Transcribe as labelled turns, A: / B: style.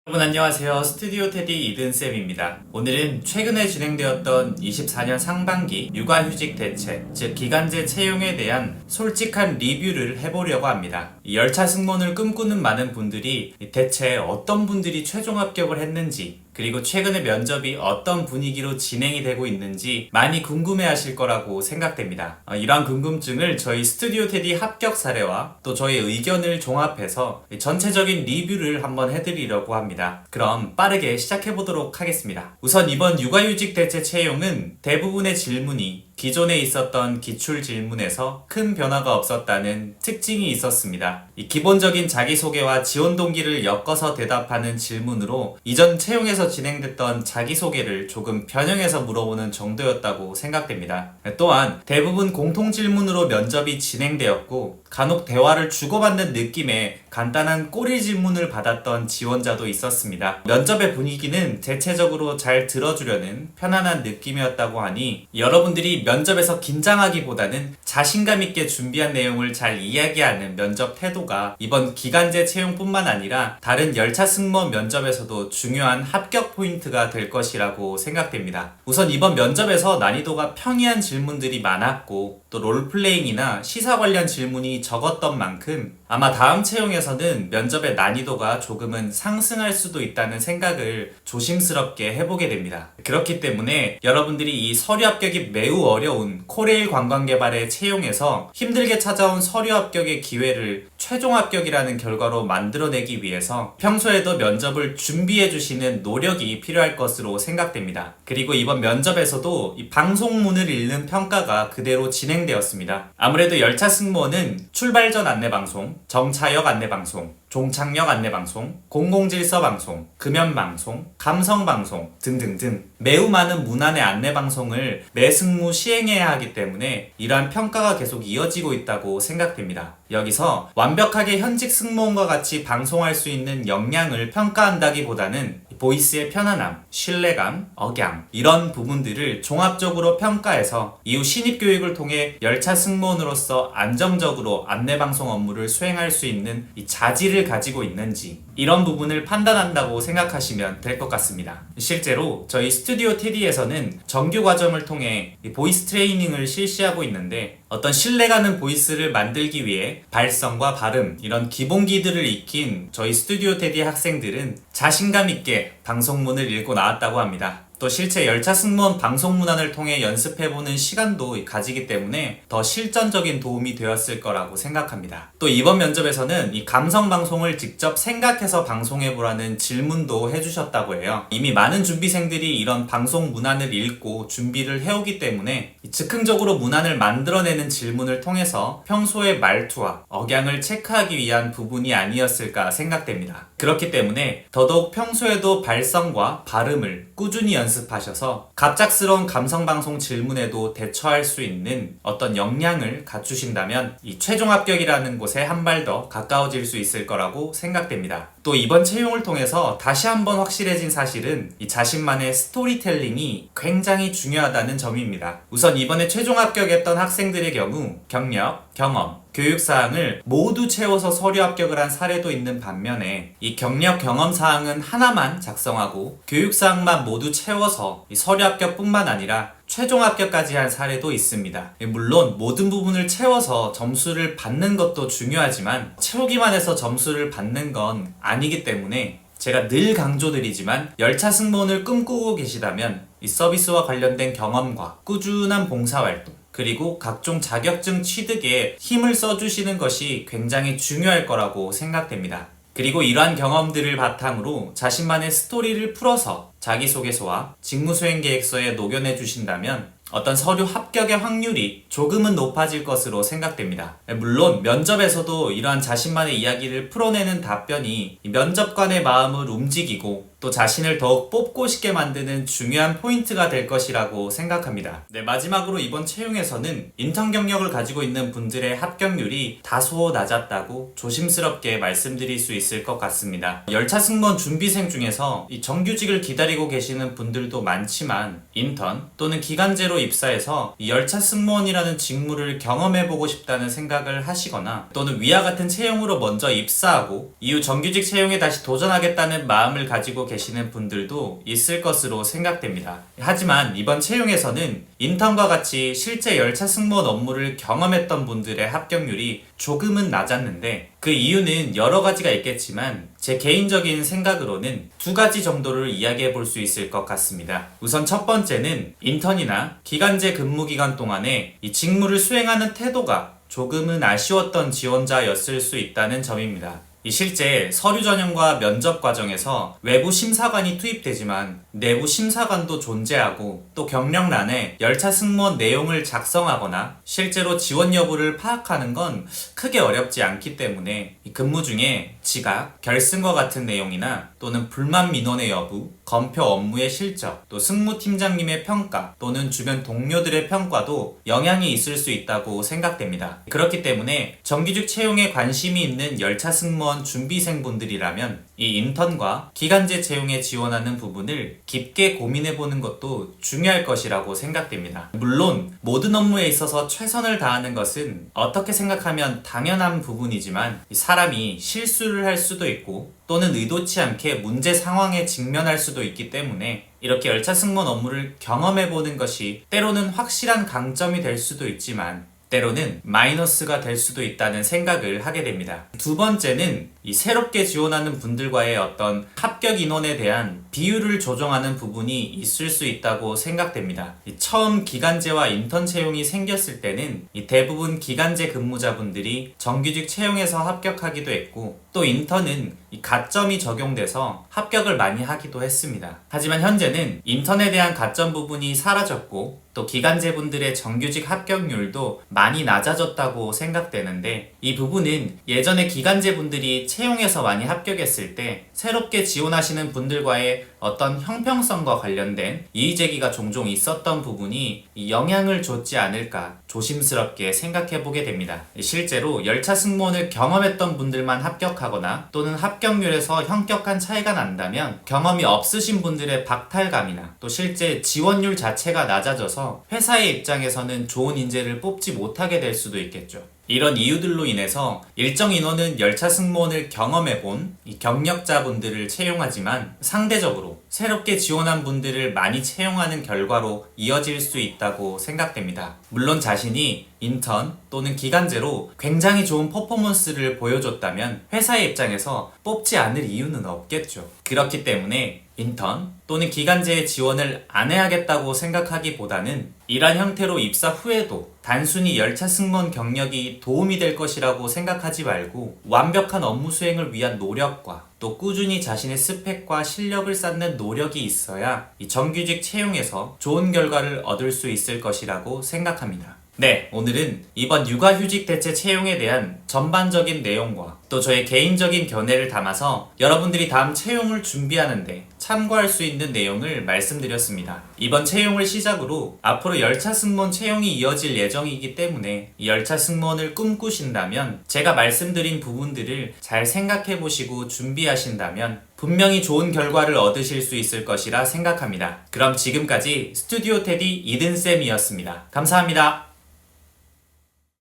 A: 여러분 안녕하세요. 스튜디오 테디 이든쌤입니다. 오늘은 최근에 진행되었던 24년 상반기 육아휴직 대책, 즉 기간제 채용에 대한 솔직한 리뷰를 해보려고 합니다. 이 열차 승무원을 꿈꾸는 많은 분들이 대체 어떤 분들이 최종 합격을 했는지, 그리고 최근에 면접이 어떤 분위기로 진행이 되고 있는지 많이 궁금해하실 거라고 생각됩니다. 이러한 궁금증을 저희 스튜디오 테디 합격 사례와 또 저의 의견을 종합해서 전체적인 리뷰를 한번 해드리려고 합니다. 그럼 빠르게 시작해보도록 하겠습니다. 우선 이번 육아휴직 대체 채용은 대부분의 질문이 기존에 있었던 기출 질문에서 큰 변화가 없었다는 특징이 있었습니다. 이 기본적인 자기소개와 지원 동기를 엮어서 대답하는 질문으로 이전 채용에서 진행됐던 자기소개를 조금 변형해서 물어보는 정도였다고 생각됩니다. 또한 대부분 공통 질문으로 면접이 진행되었고 간혹 대화를 주고받는 느낌의 간단한 꼬리 질문을 받았던 지원자도 있었습니다. 면접의 분위기는 대체적으로 잘 들어주려는 편안한 느낌이었다고 하니 여러분들이 면접에서 긴장하기보다는 자신감 있게 준비한 내용을 잘 이야기하는 면접 태도가 이번 기간제 채용뿐만 아니라 다른 열차 승무원 면접에서도 중요한 합격 포인트가 될 것이라고 생각됩니다. 우선 이번 면접에서 난이도가 평이한 질문들이 많았고 또 롤플레잉이나 시사 관련 질문이 적었던 만큼 아마 다음 채용에서는 면접의 난이도가 조금은 상승할 수도 있다는 생각을 조심스럽게 해보게 됩니다. 그렇기 때문에 여러분들이 이 서류 합격이 매우 어려운 코레일 관광개발의 채용에서 힘들게 찾아온 서류 합격의 기회를 최종 합격이라는 결과로 만들어내기 위해서 평소에도 면접을 준비해주시는 노력이 필요할 것으로 생각됩니다. 그리고 이번 면접에서도 이 방송문을 읽는 평가가 그대로 진행되었습니다. 아무래도 열차 승무원은 출발 전 안내방송, 정차역 안내방송, 종착역 안내방송, 공공질서방송, 금연방송, 감성방송 등등등 매우 많은 문안의 안내방송을 매 승무 시행해야 하기 때문에 이러한 평가가 계속 이어지고 있다고 생각됩니다. 여기서 완벽하게 현직 승무원과 같이 방송할 수 있는 역량을 평가한다기보다는 보이스의 편안함, 신뢰감, 억양 이런 부분들을 종합적으로 평가해서 이후 신입교육을 통해 열차 승무원으로서 안정적으로 안내방송 업무를 수행할 수 있는 이 자질을 가지고 있는지 이런 부분을 판단한다고 생각하시면 될 것 같습니다. 실제로 저희 스튜디오 TD에서는 정규 과정을 통해 이 보이스 트레이닝을 실시하고 있는데 어떤 신뢰가는 보이스를 만들기 위해 발성과 발음 이런 기본기들을 익힌 저희 스튜디오 테디 학생들은 자신감 있게 방송문을 읽고 나왔다고 합니다. 또 실제 열차 승무원 방송 문안을 통해 연습해보는 시간도 가지기 때문에 더 실전적인 도움이 되었을 거라고 생각합니다. 또 이번 면접에서는 이 감성 방송을 직접 생각해서 방송해보라는 질문도 해주셨다고 해요. 이미 많은 준비생들이 이런 방송 문안을 읽고 준비를 해오기 때문에 즉흥적으로 문안을 만들어내는 질문을 통해서 평소의 말투와 억양을 체크하기 위한 부분이 아니었을까 생각됩니다. 그렇기 때문에 더더욱 평소에도 발성과 발음을 꾸준히 연습하셔서 갑작스러운 감성방송 질문에도 대처할 수 있는 어떤 역량을 갖추신다면 이 최종 합격이라는 곳에 한 발 더 가까워질 수 있을 거라고 생각됩니다. 또 이번 채용을 통해서 다시 한번 확실해진 사실은 이 자신만의 스토리텔링이 굉장히 중요하다는 점입니다. 우선 이번에 최종 합격했던 학생들의 경우 경력, 경험, 교육사항을 모두 채워서 서류 합격을 한 사례도 있는 반면에 이 경력 경험 사항은 하나만 작성하고 교육사항만 모두 채워서 이 서류 합격뿐만 아니라 최종 합격까지 한 사례도 있습니다. 물론 모든 부분을 채워서 점수를 받는 것도 중요하지만 채우기만 해서 점수를 받는 건 아니기 때문에 제가 늘 강조드리지만 열차 승무원을 꿈꾸고 계시다면 이 서비스와 관련된 경험과 꾸준한 봉사활동 그리고 각종 자격증 취득에 힘을 써주시는 것이 굉장히 중요할 거라고 생각됩니다. 그리고 이러한 경험들을 바탕으로 자신만의 스토리를 풀어서 자기소개서와 직무수행계획서에 녹여내 주신다면 어떤 서류 합격의 확률이 조금은 높아질 것으로 생각됩니다. 물론 면접에서도 이러한 자신만의 이야기를 풀어내는 답변이 면접관의 마음을 움직이고 또 자신을 더욱 뽑고 싶게 만드는 중요한 포인트가 될 것이라고 생각합니다. 네, 마지막으로 이번 채용에서는 인턴 경력을 가지고 있는 분들의 합격률이 다소 낮았다고 조심스럽게 말씀드릴 수 있을 것 같습니다. 열차 승무원 준비생 중에서 이 정규직을 기다리고 계시는 분들도 많지만 인턴 또는 기간제로 입사해서 이 열차 승무원이라는 직무를 경험해보고 싶다는 생각을 하시거나 또는 위와 같은 채용으로 먼저 입사하고 이후 정규직 채용에 다시 도전하겠다는 마음을 가지고 계시는 분들도 있을 것으로 생각됩니다. 하지만 이번 채용에서는 인턴과 같이 실제 열차 승무원 업무를 경험했던 분들의 합격률이 조금은 낮았는데 그 이유는 여러 가지가 있겠지만 제 개인적인 생각으로는 두 가지 정도를 이야기해 볼 수 있을 것 같습니다. 우선 첫 번째는 인턴이나 기간제 근무 기간 동안에 이 직무를 수행하는 태도가 조금은 아쉬웠던 지원자였을 수 있다는 점입니다. 실제 서류 전형과 면접 과정에서 외부 심사관이 투입되지만 내부 심사관도 존재하고 또 경력란에 열차 승무원 내용을 작성하거나 실제로 지원 여부를 파악하는 건 크게 어렵지 않기 때문에 근무 중에 지각, 결승과 같은 내용이나 또는 불만 민원의 여부, 검표 업무의 실적, 또 승무팀장님의 평가 또는 주변 동료들의 평가도 영향이 있을 수 있다고 생각됩니다. 그렇기 때문에 정규직 채용에 관심이 있는 열차 승무원 준비생분들이라면 이 인턴과 기간제 채용에 지원하는 부분을 깊게 고민해보는 것도 중요할 것이라고 생각됩니다. 물론 모든 업무에 있어서 최선을 다하는 것은 어떻게 생각하면 당연한 부분이지만 사람이 실수를 할 수도 있고 또는 의도치 않게 문제 상황에 직면할 수도 있기 때문에 이렇게 열차 승무원 업무를 경험해보는 것이 때로는 확실한 강점이 될 수도 있지만 때로는 마이너스가 될 수도 있다는 생각을 하게 됩니다. 두 번째는 이 새롭게 지원하는 분들과의 어떤 합격 인원에 대한 비율을 조정하는 부분이 있을 수 있다고 생각됩니다. 처음 기간제와 인턴 채용이 생겼을 때는 대부분 기간제 근무자분들이 정규직 채용에서 합격하기도 했고 또 인턴은 가점이 적용돼서 합격을 많이 하기도 했습니다. 하지만 현재는 인턴에 대한 가점 부분이 사라졌고 또 기간제분들의 정규직 합격률도 많이 낮아졌다고 생각되는데 이 부분은 예전에 기간제분들이 채용에서 많이 합격했을 때 새롭게 지원하시는 분들과의 어떤 형평성과 관련된 이의제기가 종종 있었던 부분이 영향을 줬지 않을까 조심스럽게 생각해보게 됩니다. 실제로 열차 승무원을 경험했던 분들만 합격하거나 또는 합격률에서 현격한 차이가 난다면 경험이 없으신 분들의 박탈감이나 또 실제 지원율 자체가 낮아져서 회사의 입장에서는 좋은 인재를 뽑지 못하게 될 수도 있겠죠. 이런 이유들로 인해서 일정 인원은 열차 승무원을 경험해본 이 경력자분들을 채용하지만 상대적으로 새롭게 지원한 분들을 많이 채용하는 결과로 이어질 수 있다고 생각됩니다. 물론 자신이 인턴 또는 기간제로 굉장히 좋은 퍼포먼스를 보여줬다면 회사의 입장에서 뽑지 않을 이유는 없겠죠. 그렇기 때문에 인턴 또는 기간제에 지원을 안 해야겠다고 생각하기보다는 이런 형태로 입사 후에도 단순히 열차 승무원 경력이 도움이 될 것이라고 생각하지 말고 완벽한 업무 수행을 위한 노력과 또 꾸준히 자신의 스펙과 실력을 쌓는 노력이 있어야 이 정규직 채용에서 좋은 결과를 얻을 수 있을 것이라고 생각합니다. 네, 오늘은 이번 육아휴직 대체 채용에 대한 전반적인 내용과 또 저의 개인적인 견해를 담아서 여러분들이 다음 채용을 준비하는데 참고할 수 있는 내용을 말씀드렸습니다. 이번 채용을 시작으로 앞으로 열차 승무원 채용이 이어질 예정이기 때문에 이 열차 승무원을 꿈꾸신다면 제가 말씀드린 부분들을 잘 생각해 보시고 준비하신다면 분명히 좋은 결과를 얻으실 수 있을 것이라 생각합니다. 그럼 지금까지 스튜디오 테디 이든쌤이었습니다. 감사합니다.